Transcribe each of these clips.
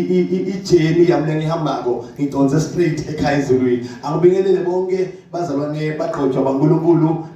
ijeni yami lengihambako ngidonse straight ekhaya ezulwini. Angibingelele bonke bazalwane baqhotshwa baNkulunkulu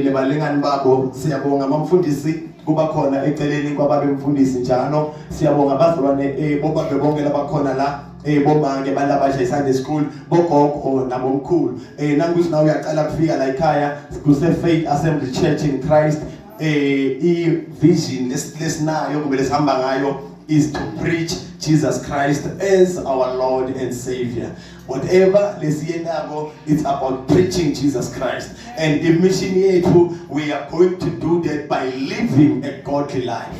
lebalengani babo. Siyabonga abamfundisi kuba khona eceleni kwababe mfundisi njalo. Siyabonga bazalwane bobabe bonke labakhona la bomange balabasha Sunday school bogogo nabomkhulu. Nangukuthi nawe uyaqala kufika la ekhaya kuse Faith Assembly Church in Christ. Vision lesinayo kumbe lesihamba ngayo is to preach Jesus Christ as our Lord and Savior. Whatever lesiyendako, it's about preaching Jesus Christ. And in mission yethu, we are going to do that by living a godly life.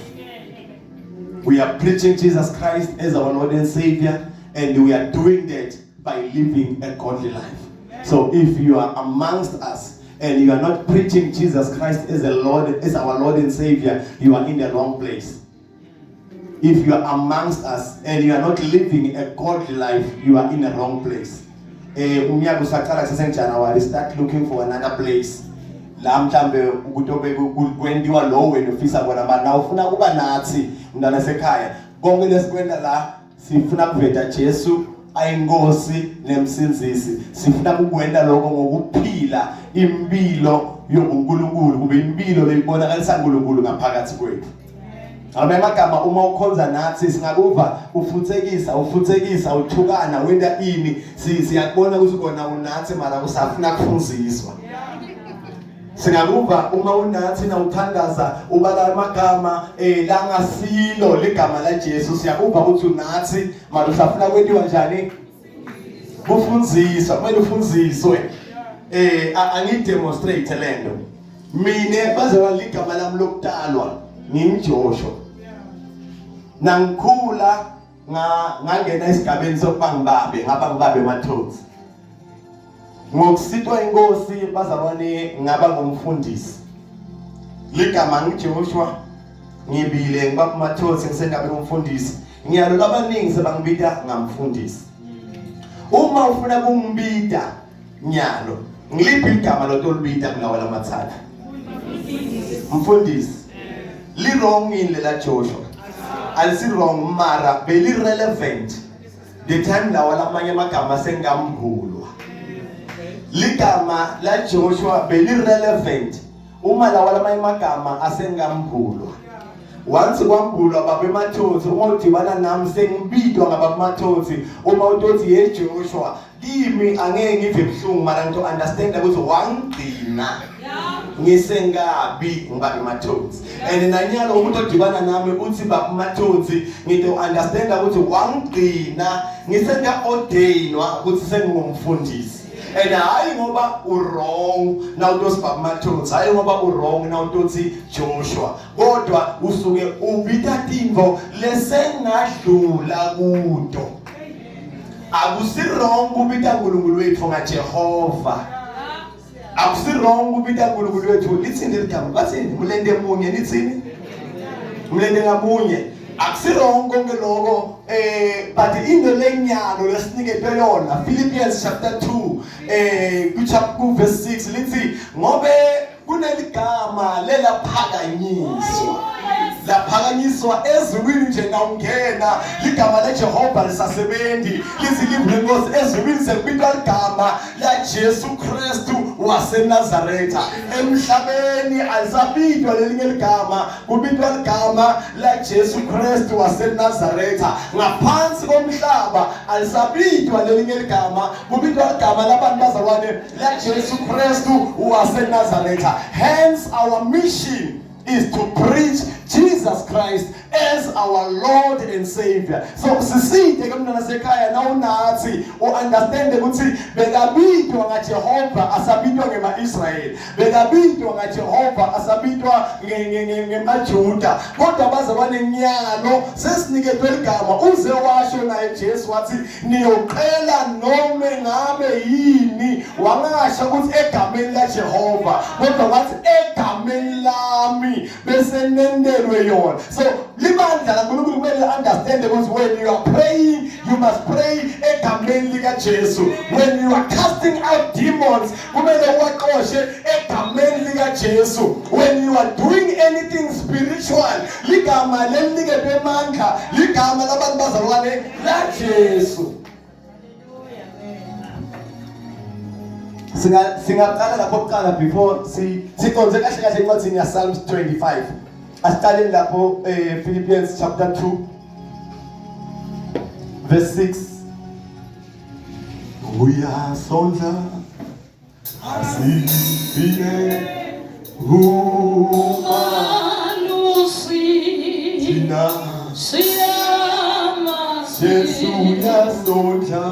We are preaching Jesus Christ as our Lord and Savior, and we are doing that by living a godly life. So if you are amongst us and you are not preaching Jesus Christ as our Lord and Savior, you are in the wrong place. If you are amongst us and you are not living a godly life, you are in the wrong place. Umnyaka usaqala January, start looking for another place. La mhlambe ukutobe kwendiwa lo wena ufisa bona na ufuna kuba nathi mntana sekhaya. Konke lesikwenda la sifuna kuveta Jesu ayinkosi nemsinzisi. Sifuna ukukwenda lokho ngokuphila impilo yobuNkulunkulu kube impilo leyibonakalisa uNkulunkulu ngaphakathi kwethu. Amagama uma ukhonza nathi singakuva ufuthekisa uthukana wenda ini siyakubona ukuthi kona unathi mara usafuna kufunziswa. Singakuva uma unathi na uthandaza ubala amagama langasilo legama la Jesu siyakuva ukuthi unathi mara usafuna kwendiwa njani kufunziswa kumele ufunziswe. Angidemonstrate lento mina bazalwa ligama lami lokutalwa ngimJoshua. Nangikhula ngangena esigabeni sokuba ngibabe Mathozi. Ngokusitwa inkosi bazalwane ngaba ngumfundisi. Ligama ngiJoshua ngibile ngiba Mathozi ngisengabe umfundisi. Ngiyalo abaningi sebangibita ngamfundisi. Uma ufuna kungibita nyalo ngiliphi igama lotolibita kulawala mathathu? Mfundisi. Li wrong in lela Joshua. Alisi wrong mara beli relevant. The time la wala manye magama sengamkhulwa. Ligama la Joshua beli relevant. Uma la wala manye magama asengamkhulwa. Once kwambulwa babe Mathozi uma udibana nami sengibitwa ngaba Mathozi uma utothi ye Joshua kimi angeke ngive ebhlungu mara nto understand ukuthi wangcina ngisengabi ngibabe Mathozi. And nanyalo umuntu odibana nami uthi baba Mathozi ngito understand ukuthi wangcina ngisenga ordainwa ukuthi sengingumfundisi. And hayi ngoba wrong na utosi baba Mathozi, hayi ngoba wrong na utosi Joshua, kodwa usuke ubita timvo lesengadlula kuto. Akusi wrong ubita uNkulunkulu wethu ngaJehova. Akusi wrong ubita uNkulunkulu wethu litsini ligama bathini mulende munye nitsini mulende ngamunye. Akusi wrong konke lokho but into lenyalo lesinike yona Philippians chapter 2 ku verse 6 lithi ngobe kuneligama laphakanyiswa ezulwini nje nawungena ligama laJehova lisasebenzi liziliphi lenkosi ezulwini sekubitwa igama la Jesu Kristu waseNazaretha. Emhlabeni alisabitwa lelinye igama, kubitwa igama la Jesu Kristu waseNazaretha. Ngaphansi komhlaba alisabitwa lelinye igama, kubitwa igama labantu bazalwane la Jesu Kristu waseNazaretha. Hence our mission is to preach Jesus Christ as our Lord and Savior. So siside kumntana sekhaya na unathi understand ukuthi bekabitwa ngaJehova asabitwa ngemaIsrael, bekabitwa ngaJehova asabitwa ngemaJuda, kodwa bazalwane nyalo sesiniketwe igama uze washo naye Jesu wathi niyoqhela noma ngabe yini, wangasho ukuthi egameni laJehova, kodwa wathi egameni lami bese nende onikelwe yona. So limandla kaNkulunkulu kumele understand ukuthi when you are praying you must pray egameni lika Jesu. When you are casting out demons kumele uwaqoshe egameni lika Jesu. When you are doing anything spiritual ligama leliniketwe amandla ligama labantu bazalwane la Jesu. Singaqala lapho kuqala before siconze kahle kahle incwadi ya Psalms 25. Asiqale lapho Philippians chapter 2 verse 6. Uyasondla asifile umalusina siyama Jesu uyasondla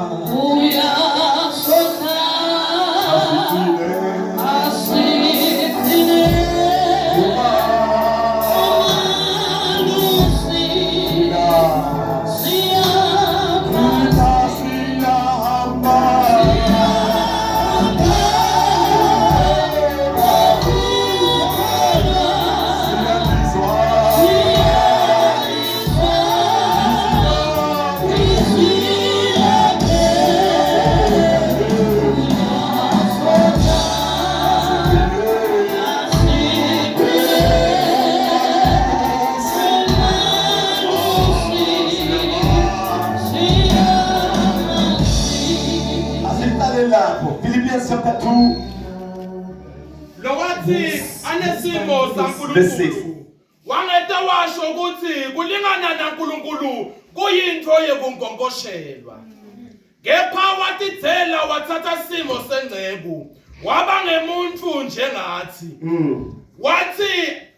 Philippians chapter 2 lokathi anesimo saNkulunkulu wangeta washo ukuthi kulingana naNkulunkulu kuyinto yekunkonkoshelwa kepha watithela wathatha simo sengcebu waba ngemuntu njengathi wathi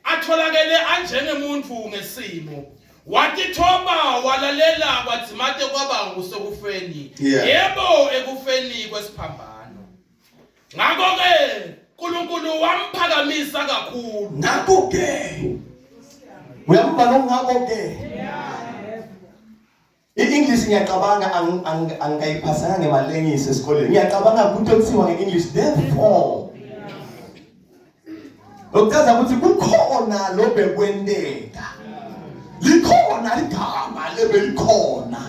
atholakele anjengemuntu ngesimo watithoba walalela kwathi mate kwaba ngusekufeni yebo ekufeni kwesiphambano ngakho ke uNkulunkulu wamphakamisa kakhulu ngakho ke uyambhala ngakho ke iEnglish ngiyacabanga angayiphasanga ngemalengiso esikoleni ngiyacabanga ukuthi kuthiwa ngeEnglish therefore okuchaza ukuthi kukhona lo bekwenteka likhona igama lebelikhona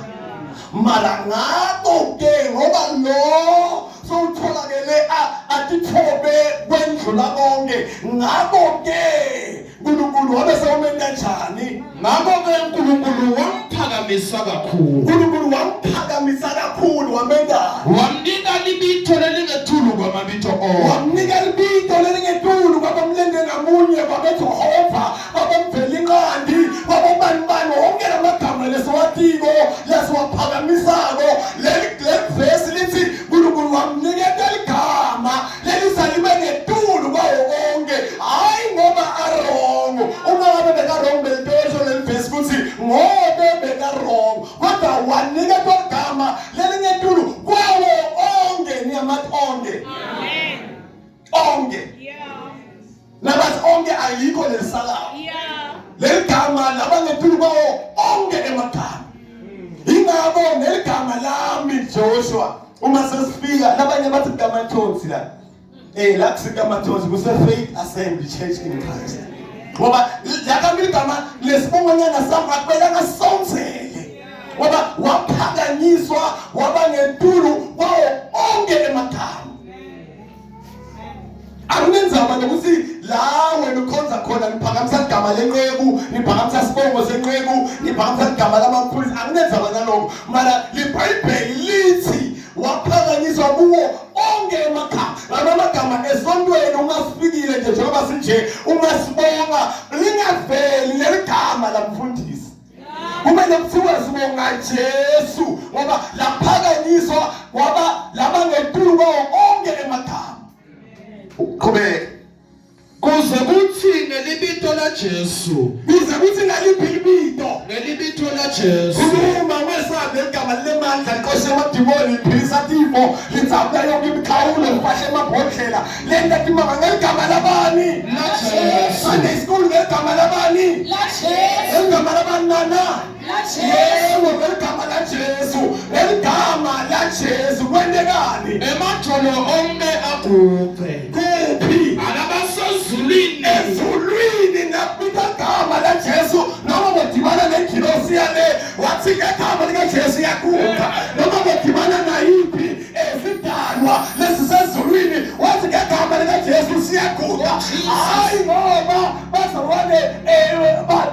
mara ngakho ke ngoba lo sowutholakele atithobe kwendlula konke ngakho ke uNkulunkulu wabe sewumenta kanjani ngakho ke uNkulunkulu wamphakamisa kakhulu wamenta wamnika libitho lelingethulu kwamabitho wamnika libitho lelingethulu kwabamlende ngamunye kwabeJehova kwabamvela inqandi kwabobani wonke lamagama lesowatiko lesiwaphakamisako leli verse lithi uNkulunkulu wamnikela igama lelisalime ngetulu kwawo konke hayi ngoba arongo uma ngabe bekarongo belitosho leli verse kuthi ngobe bekarongo kodwa wanikela igama lelingetulu kwawo onke niyamathi onke onke nabathi onke ayikho lesalayo leligama labangetulu kwawo onke emagama ingabo neligama lami Joshua uma sesifika labanye bathi kaMathonsi la la kusikaMathonsi kuse Faith Assembly Church in Christ ngoba yakami igama lesibongonyana sami akubelanga sonzele ngoba waphakanyiswa wabangentulu kwawo onke emagama akunenzaba nokuthi la wena ukhonza khona niphakamisa igama lenqeku niphakamisa isibongo senqeku niphakamisa igama lamaphoyisa akunenzaba nalokho mara liBhayibheli lithi waphakanyiswa kuwo onke emagama amagama esontweni ungasifikile nje njengoba sinje ungasibonga lingaveli leligama lamfundisi kumele kuthiwe sibonga Jesu ngoba laphakanyiswa waba labangetulu kwawo onke emagama Kube kuze kuthi ngelibito la Jesu kuze kuthi ngaliphi ibito ngelibito la Jesu uma wesabe igama lemandla liqoshe amadimoni liphilisa tifo litsabula yonke imikhawulo lifashe emabhodlela lenta timama ngeligama labani la Jesu Sunday school ngeligama labani la Jesu ngeligama labani nana la Jesu yebo ngeligama la Jesu ngeligama la Jesu kwendekani ematholo onke akupe kuphi alabasezulwini ezulwini napita igama la Jesu yale wathi ngegama likaJesu yaguga noma bedibana nayiphi esidalwa lesisezulwini wathi ngegama likaJesu siyaguga hayi ngoba bazalwane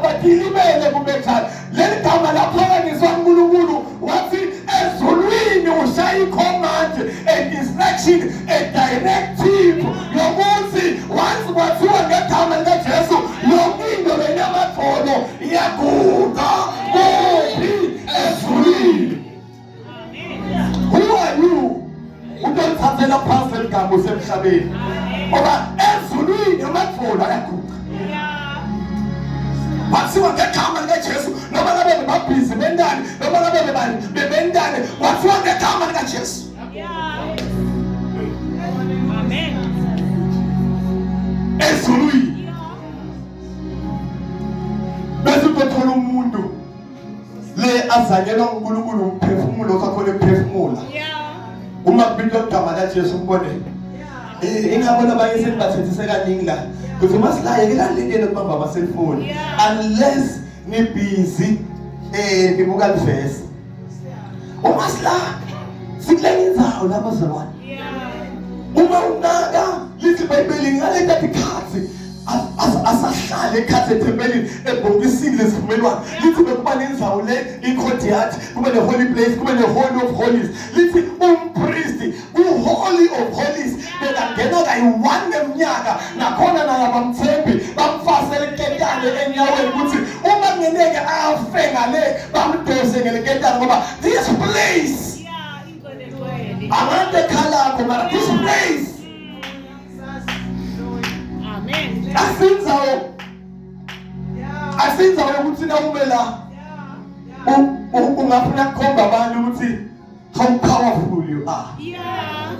bakilimele kumethana leli gama laphakanyiswa uNkulunkulu wathi ezulwini ushaya command and instruction a directive yokuthi once kwathiwa ngegama likaJesu yonkinto benyamathono iyaguga kuphi ezulwini. Who are you? Utolithathela phasi eligama usemhlabeni ngoba ezulwini amathono ayaguga. Wathiwa ngegama likaJesu noma ngabe bebabhizi bendani noma ngabe bebendani wathiwa ngegama likaJesu. Amen. Ezulwini bese uthola umuntu le azanyelwa uNkulunkulu umphefumulo kakhulu ephefumula uma kubitwa igama likaJesu umbone ingabona abanye senibathethise kaningi la kuthi masilaye ke la lendele kubamba ama cellphone unless ni busy nibuka livesi uma sila sikule indzawo lapha zalwane uma unaka lithi iBhayibheli ngale ntathi khathi asahlale ekhathi ethempelini ebhokisini lesivumelwano lithi bekuba nendzawo le icourtyard kube ne holy place kube ne holy of holies lithi umpriest ku-holy of holies bekangena kayi-1 neminyaka nakhona naye abamthembi bamfasele iketane enyaweni ukuthi uma kungeneke afe ngale bamdose ngeleketane ngoba this place abantu ekhalakho mara this place asinzayo ukuthi na ube la ungafuna kukhomba abantu ukuthi how powerful you are.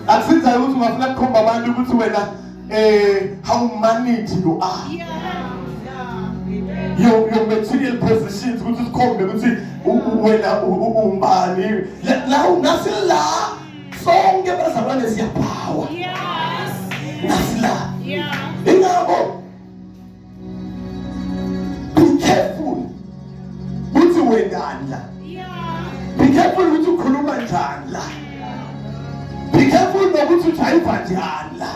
Asinzayo ukuthi ungafuna kukhomba abantu ukuthi wena how managed you are. Your material possessions ukuthi sikhombe ukuthi wena umbani la ungasila sonke bazalwane siyapower. Nasila ingabo be careful ukuthi wendani la be careful ukuthi ukhuluma njani la be careful nokuthi ujayiva njani la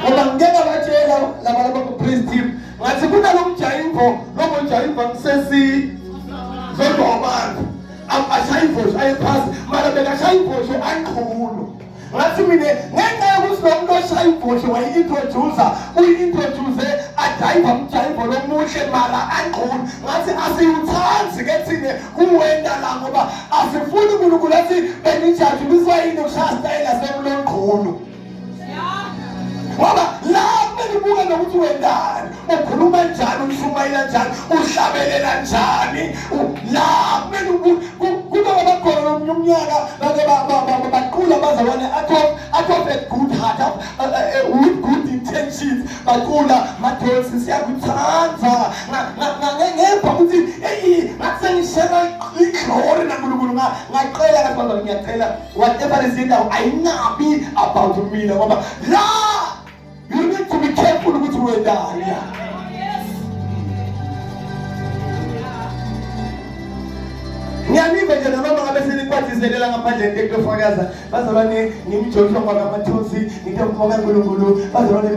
ngoba ngeke abatshela laba ku-praise team ngathi kunalomjayivo lomojayiva ngisesi zodobantu ashayivosho ayephasi mara bekashayivosho anqhulo ngathi mina ngenxa yokuthi lo muntu oshayivosho wayi-introducer uyi-introduce ajayiva mjayivo lomuhle mara anqhulo ngathi asiwuthansi ke thine kuwenda la ngoba asifuni uNkulunkulu athi benijathuliswa yini ukushaya stayela semlonqhulo ngoba la benibuka nokuthi wendani ukhuluma njani ushumayela njani uhlabelela njani la kuba bakhona nomnyaka baqula bazalwane athof a good heart with good intentions baqula madodsi siyakuthanda ngemva ukuthi ngasengishenga iglory naNkulunkulu ngaqela kahle ngiyacela whatever is in there ayingabi about mina ngoba la you need to be careful ukuthi wendani. Ngiyanive nje noma ngabe senikwathiselela ngaphandle into ekufakaza bazalwane ngimjolisa ngamathonsi ngiyamfoka uNkulunkulu bazalwane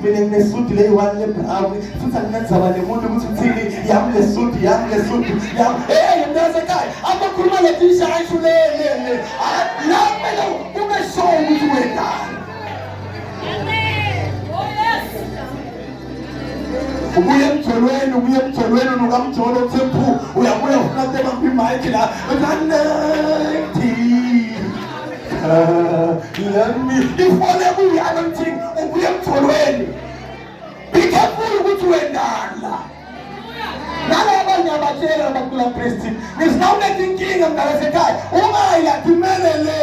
mina nginesuti leyi-1 lebrown futhi anginenzaba nemuntu ukuthi uthini yami lesuti yami mnasekhaya abakhuluma letishayshu lele la kumele ube sure ukuthi wendani. ubuye emjolweni unukamjolo uthempu uyabuya ufuna tebambi mic la unanethi lami ifole kuyi-anointing ubuye emjolweni be careful ukuthi wendani la nalabanye abatshela abakula praise ngisinawuletha inkinga mntasekhaya ungayilathimele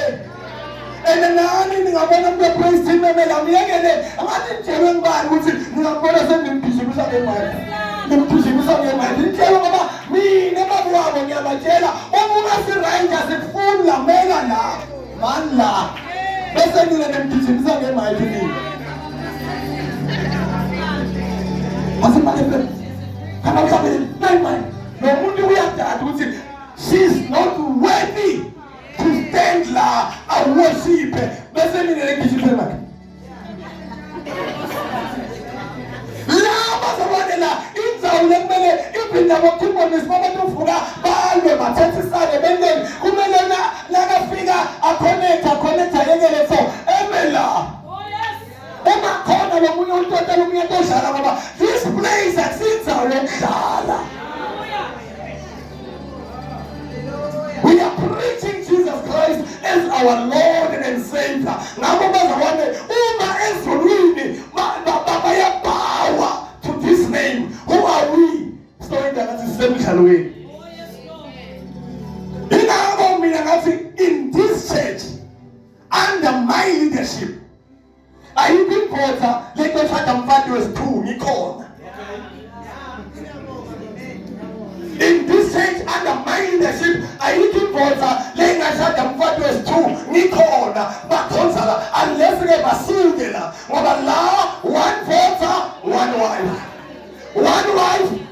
and nani ningabona umuntu we-praise team emele amyekele angathi nitshelwe ngibani ukuthi ningambona sengimgijimisa ngemali nitshela ngoba mina babu wabo ngiyabatshela uma ungasiranger sikufuni lamela la mani la bese nina nimgijimisa ngemali nina asimane kanakabeli nayimani nomuntu uyadada ukuthi uyabonisa abantu uvuka balwe bathethisane bengeni kumele nakafika connecta yekele so emela uma khona lomunye umuntu lomunye odlala ngoba this place akusinzawo yokudlala. We are preaching Jesus Christ as our Lord and Savior. Ngabo bazabone uma ezulwini bayabawa to this name. Who are we? So ngathi sisemdlalweni. Ingakho mina ngathi in this church under my leadership ayikho impotha lekoshada mfati wesithu ngikhona. In this church under my leadership ayikho impotha lengashada mfati wesithu ngikhona bakhonza unless ke basuke la ngoba la one porter one wife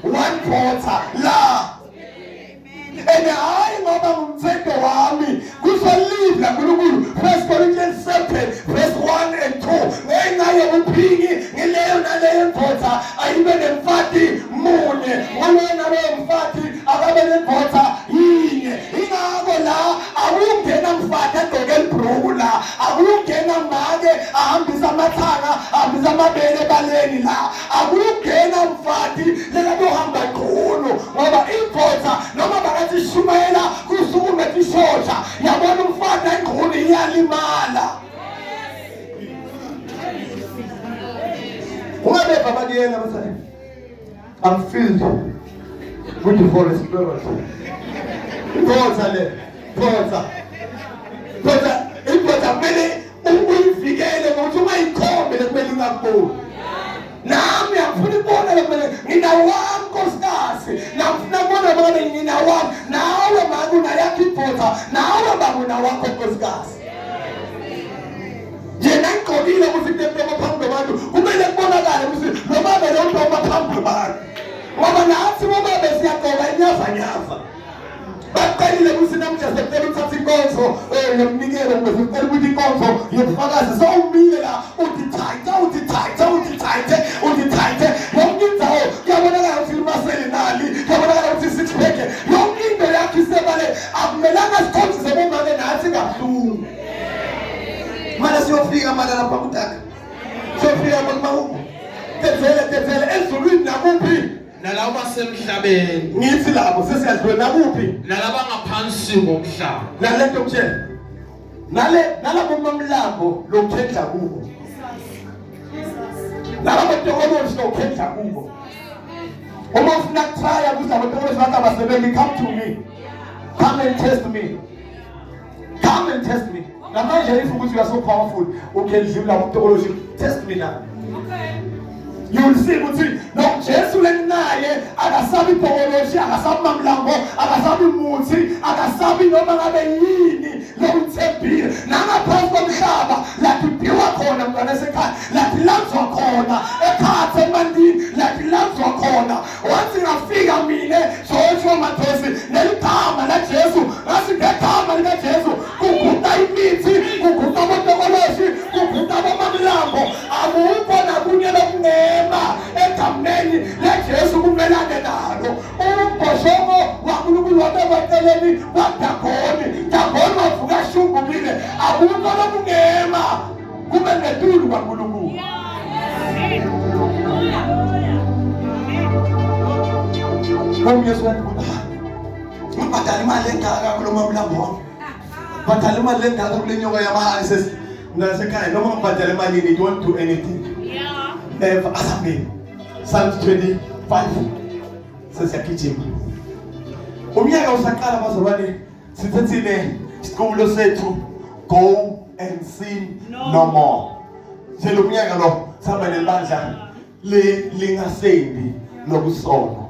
one porter la. And I ngoba ngumthetho wami kusolive la nkulunkulu 1 Corinthians 7 verse 1 and 2 ngenxa yobuphingi ngileyo naleyo mfotha ayibe nemfati munye ngolona leyo mfati akabe nemfotha yinye. Ingakho la akungena mfati agqoke libhruku la akungena make ahambisa amathanga ahambisa amabele ebaleni la akungena mfati lekayohamba qhulu ngoba imfotha noma shumela kusukume tishotsha yabona umfana ingquni iyalimala. Ungabe baba diyena bathani I'm filled with the Holy Spirit. Impotha mele uyivikele ngokuthi uma ikhombe lekumele ingakuboni. Nami akufuna ibona lekumele nginawami nkosikazi nafuna bona bona nginawami nawe manje unayakho impotha nawe baba unawakho nkosikazi. Yena ngqokile ukuthi intempema phambi kwabantu kumele kubonakale ukuthi noma bele uthoma phambi kwabantu ngoba nathi ngoba besiyagqoka inyavanyaza baqalile ukuthi namhla sekucela uthatha inkonzo yomnikelo ngizocela ukuthi inkonzo yobufakazi so umile la utithaithe yonke indawo kuyabonakala ukuthi imaseli nali kuyabonakala ukuthi six pack yonke into yakho isebale akumelanga sikhombise bomake nathi kabuhlungu. Manje siyofika manje lapha kutaka siyofika kwaMahungu tethele ezulwini nakuphi nalabo basemhlabeni ngithi lapho sesiyadlula nakuphi nalaba ngaphansi komhlaba nalento mtshela nalabo mamlambo lokhetha kubo nalabo dokoloshi lokhetha kubo uma ufuna ukutrya ukuthi abodokoloshi bakho abasebenzi come to me come and test me namanje if ukuthi you are so powerful okay dlula udokoloshi test me now. You will see ukuthi noJesu lenaye akasabi dokoloshi akasabi mamlambo akasabi muthi akasabi noma ngabe yini lokuthembile nangaphansi komhlaba lathi piwa khona mntwana esekhaya lathi lanzwa khona ekhathe emandini lathi lanzwa khona wathi ngafika mina Joshua Mathosi neligama la Jesu ngasi ngegama lika Jesu kuguqa imithi kuguqa abodokoloshi kuguqa abamamlambo akukho nakunye lokungema egameni leJesu kumelane nalo umbhoshongo waNkulunkulu wabebaceleni Dagoni wavuka shungumile akukho lokungema kube ngetulu kaNkulunkulu. Yesu ngibhadala imali engaka kulo mamlambo wami bhadala imali engaka kule nyoka yamahali sesi nasekhaya noma ngibhadala imali don't do anything. Asameni Psalms 25 sesiyagijima umnyaka usaqala bazalwane sithethile isiqubulo sethu go and sin no more. Njalo umnyaka lo sihamba nebandla lingasendi lokusono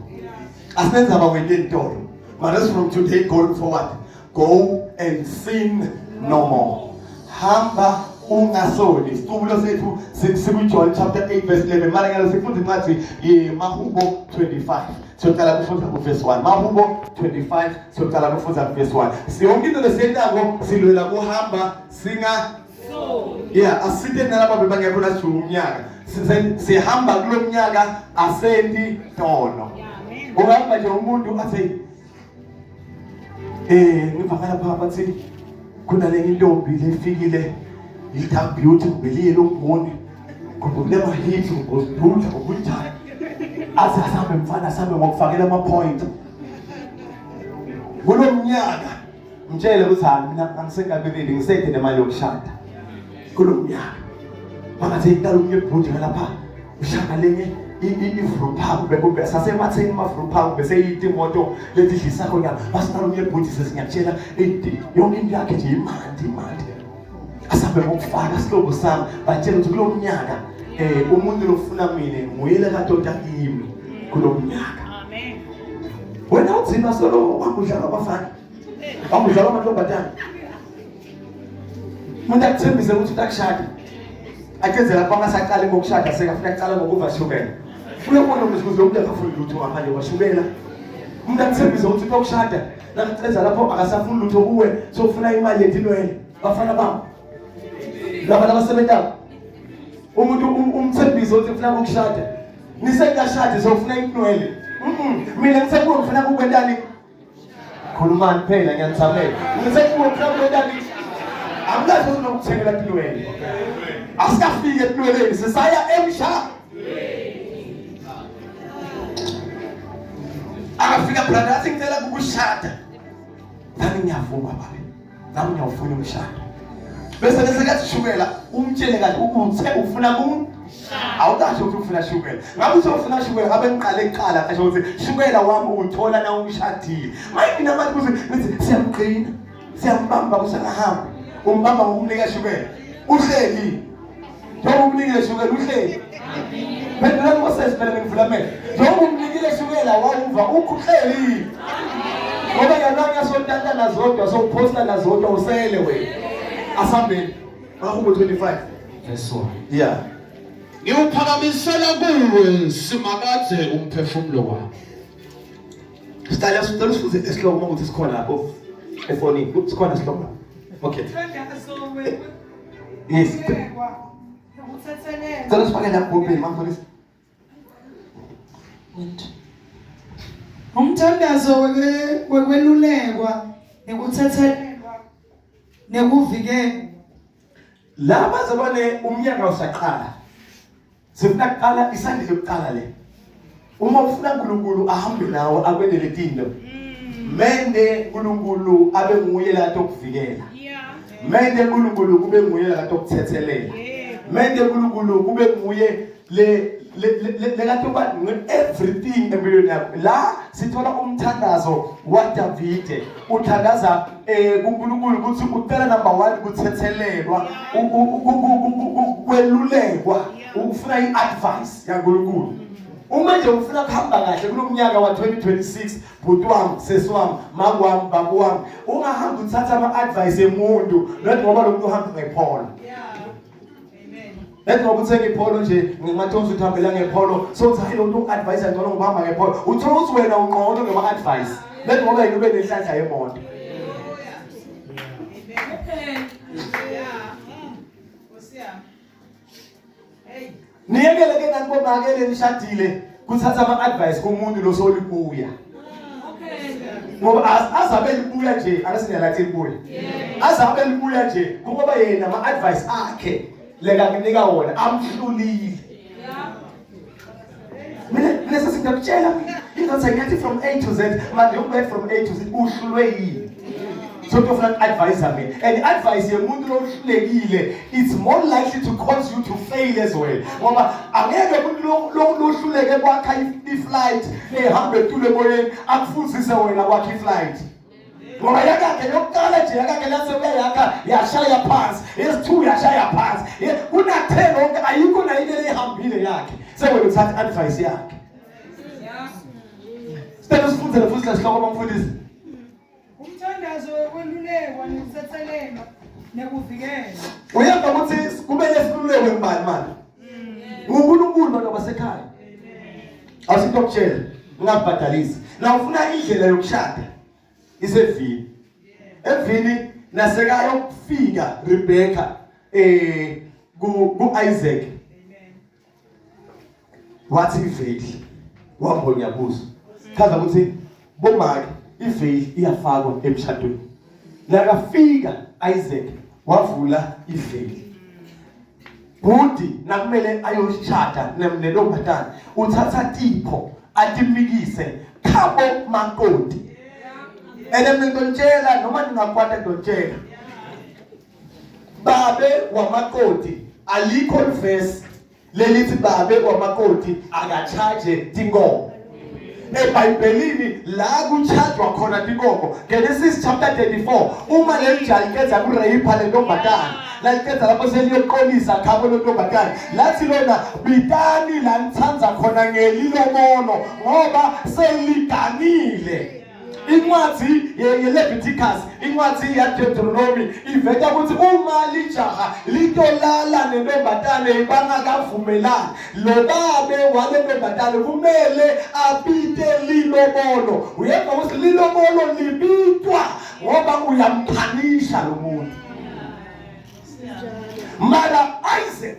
asenza bakwentolo but from today going forward go and sin no more. Hamba ungasoli isiqubulo sethu sikuJohn chapter 8 verse 11 mara ngalo sifuthi incwadi yeMahungo 25 siyaqala kufunda kuverse 1 Mahungo 25 siyaqala kufunda kuverse 1 siyonke into lesiyentako silwela kuhamba singa asithe nalabo bebangekho lasijula umnyaka sihamba kulomnyaka asendi tono Ungahamba nje umuntu athi ngivakala phapha athi kuna le intombi lefikile ilitha beauty kubeliye lomboni kubule mahithu ngozidudla ngokunjani asasambe mfana sambe ngokufakela ama point kulomnyaka mtshele ukuthi mina angisengabeleli ngisethe nemali yokushada kulomnyaka bangathi idala umnye ibhudi lapha ushaka lenye ifruphaku bekube sasematheni mafruphaku bese yiti imoto letidlisa khona basinalo umnye ibhudi sesinyakutshela yonke into yakhe nje imandi asabe ngokufaka silobo sami batshela ukuthi kulomnyaka umuntu lofuna mina nguyele kaDokotela kimi kulomnyaka amen wena uthina solo wakudlala abafana wakudlala amantombazane umuntu akuthembise ukuthi utakushada akezela kwa ngasaqala ngokushada sekafuna kuqala ngokuvashukela uyabona ukuthi kuze umuntu akafuni lutho ngaphandle kwashukela umuntu akuthembise ukuthi utokushada nakuceza lapho akasafuni lutho kuwe sofuna imali yedinwele bafana bami laba labasebenzayo umuntu umthembise ukuthi ufuna ukushada nisekashade sofuna inwele mina ngisekuwe ngifuna ukwendani khulumani phela ngiyanithamela ngisekuwe ngifuna ukwendani angazi ukuthi nokuthengela inwele asikafike enweleni sisaya emsha akafika brother athi ngicela ukushada nami ngiyavuma baba nami ngiyafuna umshado bese lesekathi shukela umtshele kahle ukuthi ufuna awukasho ukuthi ufuna shukela ngabe usofuna shukela ngabe ngiqale eqala kasho ukuthi shukela wami uthola na ungishadile manje mina manje kuthi siyamqina siyambamba kusangahamba umbamba ngokumnika shukela uhleli njengoba umnikile shukela uhleli bendela ngosesibele ngivulame njengoba umnikile shukela wawuva ukuhleli ngoba yalanga yasontatha nazodwa soposta nazodwa usele wena asambeni Mahubo 25 verse 1 yeah ngiuphakamisela kuwe simakade umphefumulo wakho Stala sifuze esihloko ukuthi sikhona lapho efonini sikhona sihloko okay yes Tell us bakela kuphi mfundisi Umthandazo wekwelulekwa nekuthethelelwa nekuvikela laba zabane umnyaka usaqala sifuna kuqala isandla lokuqala le uma ufuna uNkulunkulu ahambe nawe akwendele izinto mende uNkulunkulu abe nguye la tokuvikela mende uNkulunkulu kube nguye la tokuthethelela mende uNkulunkulu kube nguye le lekatoba everything empilweni yakho la sithola umthandazo waDavide uthandaza kuNkulunkulu ukuthi ucela number 1 kuthethelelwa kwelulekwa ufuna iadvice yaNkulunkulu uma nje ufuna ukuhamba kahle kulomnyaka wa 2026 bhuti wami sesi wami mama wami baba wami ungahamba uthatha ama-advice emuntu not ngoba lo muntu uhamba ngepholo Let's go to the polo nje ngimathonza uthambela ngepholo so uthi hayi lo muntu advice ngcono ngihamba ngepholo uthola ukuthi wena ungqondo ngema advice let's ngoba yini ube nenhlanhla yemoto niyekele ke nani bomakele nishadile kuthatha ama advice kumuntu lo solibuya ngoba azabe libuya nje akasinelathi libuya azabe libuya nje ngoba yena ama advice akhe leka kunika wona amhlulile mina sesingakutshela ingathi ngiyathi from A to Z manje ukube from A to Z uhlulwe yini so kufuna advice me and advice yemuntu lohlulekile it's more likely to cause you to fail as well ngoba angeke umuntu lohluleke kwakha iflight ehambe tule moyeni akufuzise wena kwakha iflight ngoba yakhe yokuqala nje yakhe lase uyayakha yashaya phansi yes2 yashaya phansi kuna10 onke ayikho na into ehambile yakhe sewena uthatha advice yakhe Stella sifundzele futhi lasihloko bamfundisi umthandazo wekwelulekwa nekuthethelelwa nekuvikela uyamba ukuthi kumele silulekwe ngibani manje uNkulunkulu abantu basekhaya asinto kutshela ngingabhadalisi na ufuna indlela yokushada isevini evini nasekayo ukufika Rebecca ku Isaac wathi iveli wambo ngiyabuza chaza ukuthi bomake iveil iyafakwa emshadweni. Nakafika Isaac wavula iveil. Budi nakumele ayoshada nentombazane uthatha Tipho atimikise khabo makoti. Ngizontshela noma ningakwata ngizontshela. Babe wamakoti alikho verse lelithi babe wamakoti akacharge tinkomo. eBhayibhelini la kuchajwa khona tinkomo. Genesis chapter 34 uma lelijali kenza kurayipha lentombazane lalikhetha lapho seliyoqolisa khabo lentombazane lathi lona bitani la nithanza khona ngelilobolo ngoba seliganile. Incwadi yeLeviticus, incwadi yaDeuteronomy ivela ukuthi uma lijaha litolala nentombazane bangakavumelani lo babe walentombazane kumele abite lilobolo. Uyezwa ukuthi lilobolo libitwa ngoba uyamphanisha lo muntu. Mara Isaac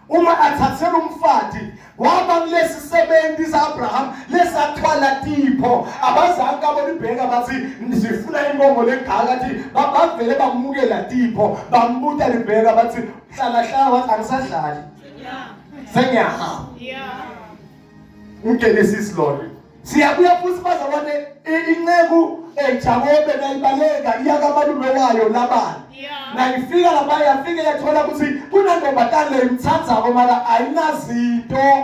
uma athathela umfati waba kulesi sebenzi saAbraham lesathwala Tipho abazange abonibheka bathi sifuna inkomo legaka athi bavele bamukela Tipho bambuta libheka bathi hlala wathi angisadlali sengiyahamba uGenesis Lord siyabuya futhi bazabone inceku eJakobe nayibaleka iyakamalume wayo Labani nayifika lapha yafika yathola ukuthi kunantombazane imthandzako mara ayinazinto.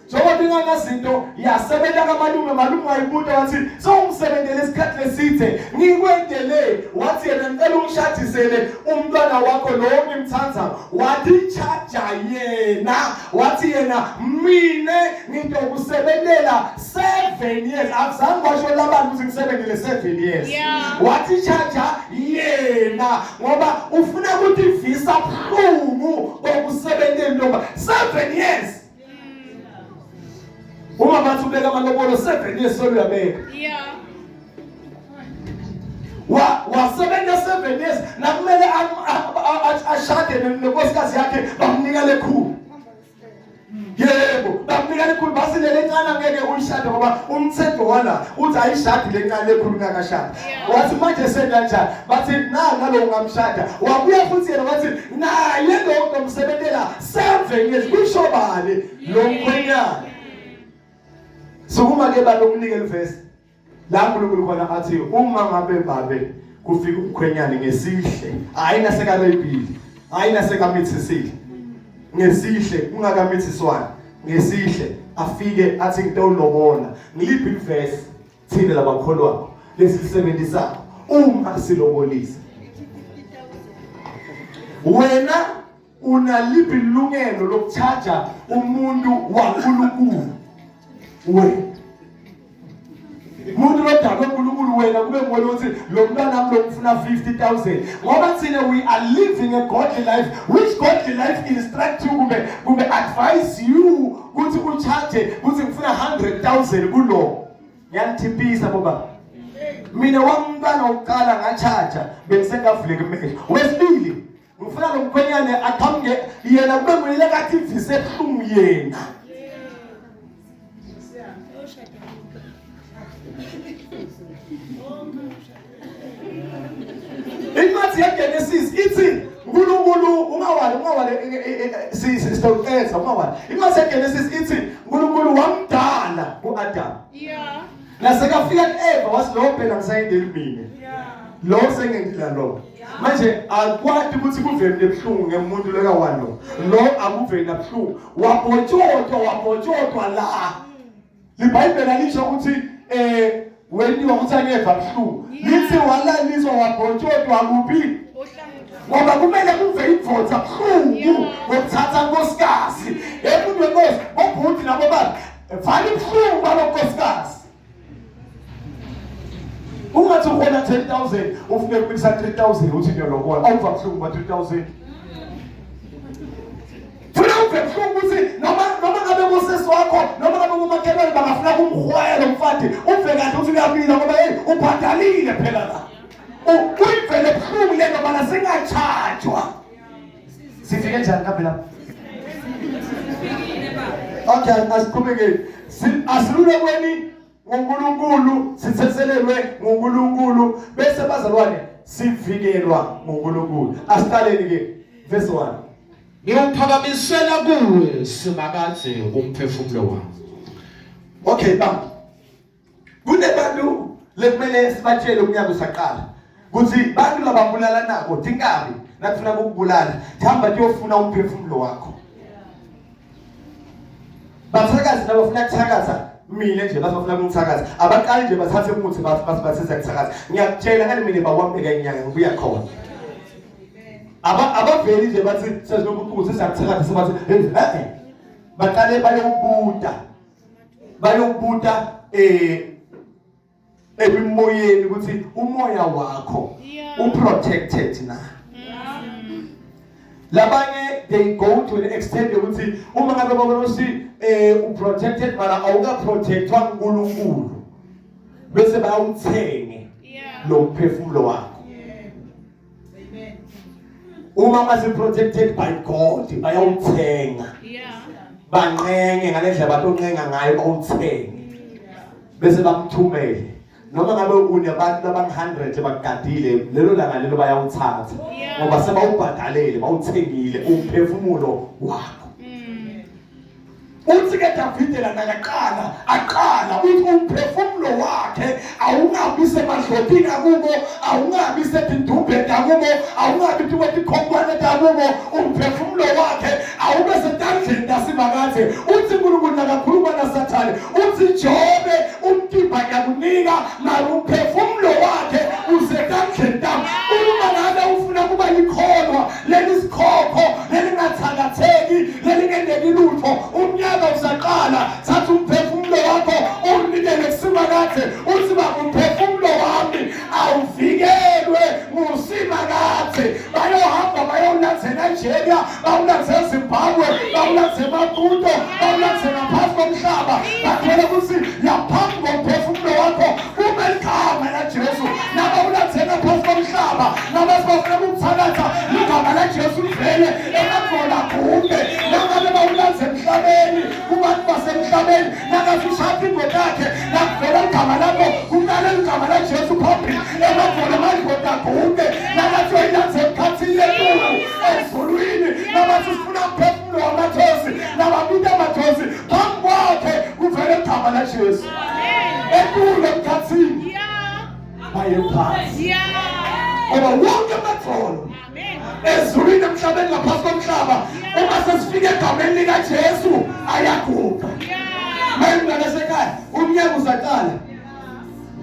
Njengoba inganazinto yasebenza malume wayibuta wathi sowumsebenzele isikhathi lesithe ngikwendele wathi yena ngicela ungishadisele umntwana wakho lo ngimthandza wathi chaja yena wathi yena mine ngizokusebenzela 7 years akuzange washo Labani ukuthi ngisebenzele 7 years wathi chaja yena ngoba ufuna ukuthi visa phungu ngokusebenzela ntomba 7 years. Uma bathi ubeka amalobolo 7 years solo uyabeka. Wasebenza 7 years nakumele ashade nenkosikazi yakhe bamnika lekhulu. Yebo, bamnika lekhulu basi lelencane ngeke uyishade ngoba umthetho wala uthi ayishadi lencane lekhulu ngakashada. Wathi manje senkanjani? Bathi nalo ungamshada. Wabuya futhi yena wathi naye lo ngomsebenzela 7 years kusho bani lo mkhwenyana. So uma ke balokunika livesi la uNkulunkulu khona athi uma ngabe babe kufika umkhwenyane ngesihle ayina sekalebhili ayina sekamithisile ngesihle ungakamithiswana ngesihle afike athi ngitolobona ngiliphi livesi thina labakholwa lesisebenzisa uma silobolisa wena unaliphi ilungelo lokuchaja umuntu waNkulunkulu we umuntu lodaba uNkulunkulu wena kube ngibona ukuthi lo mntwana nami lokufuna 50,000 ngoba thina we are living a godly life which godly life instruct you kumbe advise you ukuthi uchaje ukuthi ngifuna 100,000 kulo ngiyanthiphisa baba mina wamntwana uqala ngachaja bengisengavuleka imehlo wesibili ngifuna lo mkhwenyane athamge yena kube nguyile kathi vise ebuhlungu yena. Incwadi yaGenesis ithi uNkulunkulu ungawale sisitokeza ungawale. Incwadi yaGenesis ithi uNkulunkulu wamdala uAdam. Nasekafika kuEva wathi lo phela ngisayindeli mina. Lo sengendila lo. Manje akwadi ukuthi kuvele ebuhlungu ngemuntu lekawalo. Lo akuveli ebuhlungu. Wabhotshotwa la. LiBhayibheli lisho ukuthi wena ukuthi angeva buhlungu lithi walaliswa wabhotshotwa kuphi ngoba kumele kuve ivotha buhlungu ngokuthatha nkosikazi emuntu wenkosi obhuti nabo baba vale buhlungu balonkosikazi ungathi ukhona 10,000 ufike ukubisa 3,000 uthi ngiyolobola awuva buhlungu ba 3,000 noma ngabe kusesi wakho noma ngabe kumakhelwane bangafuna kumhwayela umfati uve kahle ukuthi uyabila ngoba ubhadalile phela la uyivele buhlungu lento bana singachajwa sifike njani kabe lapha okay asiqhubekeni asilule kweni nguNkulunkulu, sithethelelwe nguNkulunkulu, bese bazalwane sivikelwa nguNkulunkulu. Asiqaleni ke verse 1. Ngiwuphakamisela kuwe simakade umphefumulo wami. Okay, bam. Kunebantu lekumele sibatshele umnyaka usaqala ukuthi bantu lababulala nako tinkabi nakufuna ukubulala hamba kuyofuna umphefumulo wakho. Bathakazi nabafuna ukuthakaza mina nje basafuna ukuthakaza abaqali nje bathathe umuthi bathethe ukuthakaza. Ngiyakutshela ngani mina bakwambeka inyanga ngobuya khona. Abaveli nje bathi sezinokuthi siyakuthakaza sebathi baqale bayobuta ebimoyeni ukuthi umoya wakho uprotected na. Labanye they go to an extent ukuthi uma ngabe babona ukuthi uprotected mara awuka protectwa nguNkulunkulu bese bayawuthenge lo mphefumulo wakho. Amen. Uma mase protected by God bayawuthenga. Banqenge ngalendlela batonqenga ngayo bawuthenge. Bese bamthumele. Noma ngabe unabantu abang100 bagadile lelo langa lelo bayawuthatha ngoba sebawubhadalele bawuthengile umphefumulo wakho. Uthi ke David lana aqala uthi umphefumulo wakhe awungabi semadlotini akubo, awungabi sedindumbe dakubo, awungabi tuwethi khonkwane dakubo. Umphefumulo wakhe awube setandleni dasimakaze. Uthi uNkulunkulu nakakhuluma naSathane uthi Jobe umtimba yakunika mara umphefumulo wakhe usetandleni dam. Uma ngabe ufuna kuba likholwa leli sikhokho lelingathakatheki lelingendeki lutho umnyaka usaqala thatha umphefumulo wakho unikele kusimakade uthi baba umphefumulo wami awuvikelwe ngusimakade. Bayohamba bayolathela Nigeria, bawulathela Zimbabwe, bawulathela Maputo, bawulathela ngaphansi komhlaba bathela ukuthi yaphambi komphefumulo wakho uma igama laJesu nabawulathela ngaphansi komhlaba nabasibafuna ukuthakatha igama laJesu livele emakhola kumbe nangabe bawulathela emhlabeni kubantu basemhlabeni nangabe ushapha indoda yakhe nakuvela igama lakho kumele igama laJesu phambili emakhola amadloda kumbe nangabe uyilathela emkhathini lenkulu ezulwini nabathi sifuna umphefumulo wamathosi nababita amathosi phambi kwakhe kuvele igama laJesu enkulu emkhathini baye phansi ngoba wonke amatholo ezulwini emhlabeni ngaphansi komhlaba uma sesifika egameni likaJesu ayaguqa. Manje ngasekhaya umnyaka uzaqala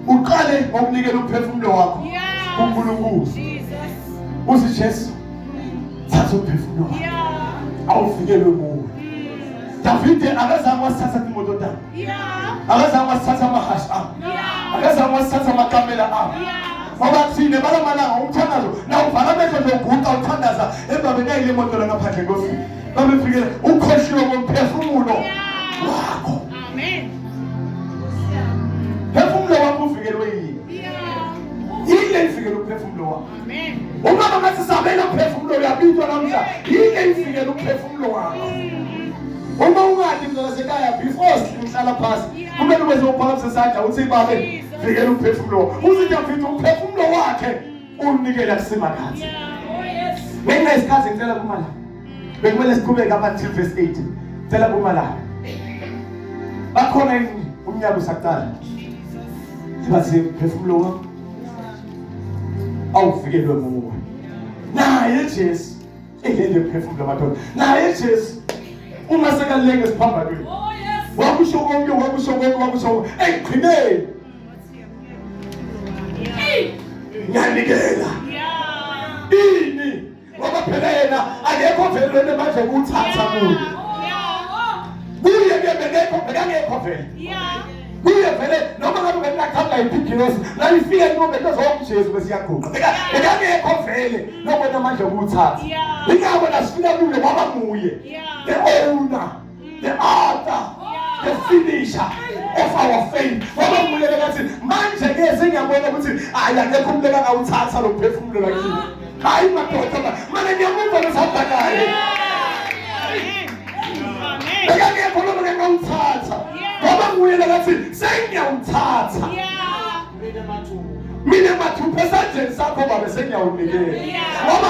uqale ngokunikela umphefumulo wakho kuNkulunkulu. Uthi Jesu thatha umphefumulo wakho awuvikelwe kuwo. David akazange wasithatha imoto yakhe, akazange wasithatha amahashe akhe, akazange wasithatha amakamela akhe. Ngoba thina balamalanga umthandazo na uvala amehlo loguqa uthandaza embabeni yayile moto ngaphandle Nkosi babefikele ukhohliwe ngomphefumulo wakho. Amen. Phefumulo wakho uvikelwe yini? Yile ivikele umphefumulo wakho. Amen. Uma ngathi sabela umphefumulo uyabitwa namhla yile ivikele umphefumulo wakho. Uma ungathi mzasekhaya before sihlala phansi kumele ube uphakamise isandla uthi babe vikela umphefumulo wakho. Uthi David umphefumulo wakhe unikela kusimakade. Wena isikhathi ngicela kumala bekumele siqhubeke until verse 8. Cela kumala bakhona umnyaka usaqala bathi umphefumulo wakho awuvikelwe nguwe. Naye Jesu elele umphefumulo wamathola naye Jesu uma sekalenge siphamba kwini wakusho konke ekugcineni ngiyanikela ini ngoba phela yena akekho vele manje ukuthatha kuye kuye ngekho vele kuye vele noma ngabe bengakhanga iphikhirosi nalifike intombi ezokuJesu besiyaguqa bekangekho vele nokwenza manje ukuthatha ingabo nasifika kule kwaba nguye the owner, the author, the finisher of our faith. Ngoba kumuleke kathi manje ke sengiyabona ukuthi akekho umleka ngawuthatha lo phefumulo lakini hayi madoda mana ngiyamuzwa lesihamba naye amen. Bekangekho lo ngawuthatha ngoba nguye lakathi sengiyawuthatha mina mathupha esandleni sakho babe sengiyawunikela ngoba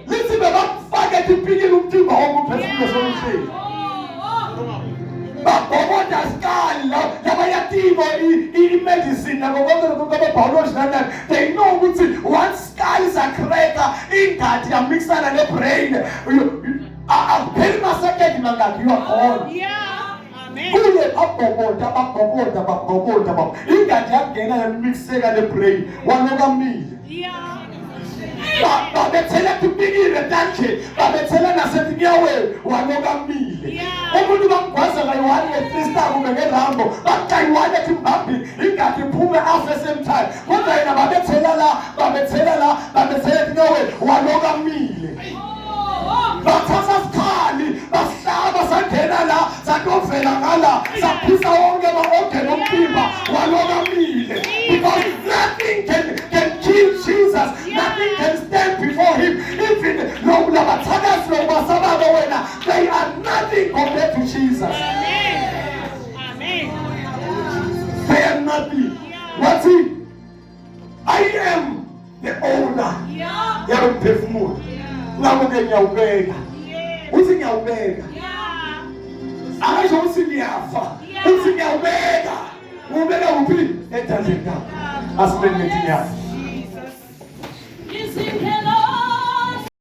lithi bebafake tipikile umtimba wonke uphefumulo soluhleli baboboda skali labayatima i-medicine nabo bonke lokhu ababiology nanani they know ukuthi once skull is a cracker ingadi yamixana ne-brain akupheli masekedi mangaki you are gone kuye babhoboda ingadi yakungena yamixeka ne-brain wanokamile babethela tipikile kanje babethela nasetinyaweni wanokamile umuntu bamgwazela yi-1 nge-3 star kumbe ngerambo bakayi-1 ethi mbambili ingadi iphume afe same time kodwa yena babethela etinyaweni wanokamile bathatha sikhali bahlaba sangena la sakuvela ngala saphisa wonke ama-organ omtimba wanokamile because nothing can kill Jesus, nothing can stand before him. Even labathakazi lobasababa wena, they are nothing compared to Jesus. They are nothing. What's he? I am the owner. Yabemphefumulo. Ngamuke ngiyawubeka. Uthi ngiyawubeka. Akasho uthi ngiyafa. Uthi ngiyawubeka. Ubeka uphi? Ethandeni yakho. Asibeni ngithi ngiyafa.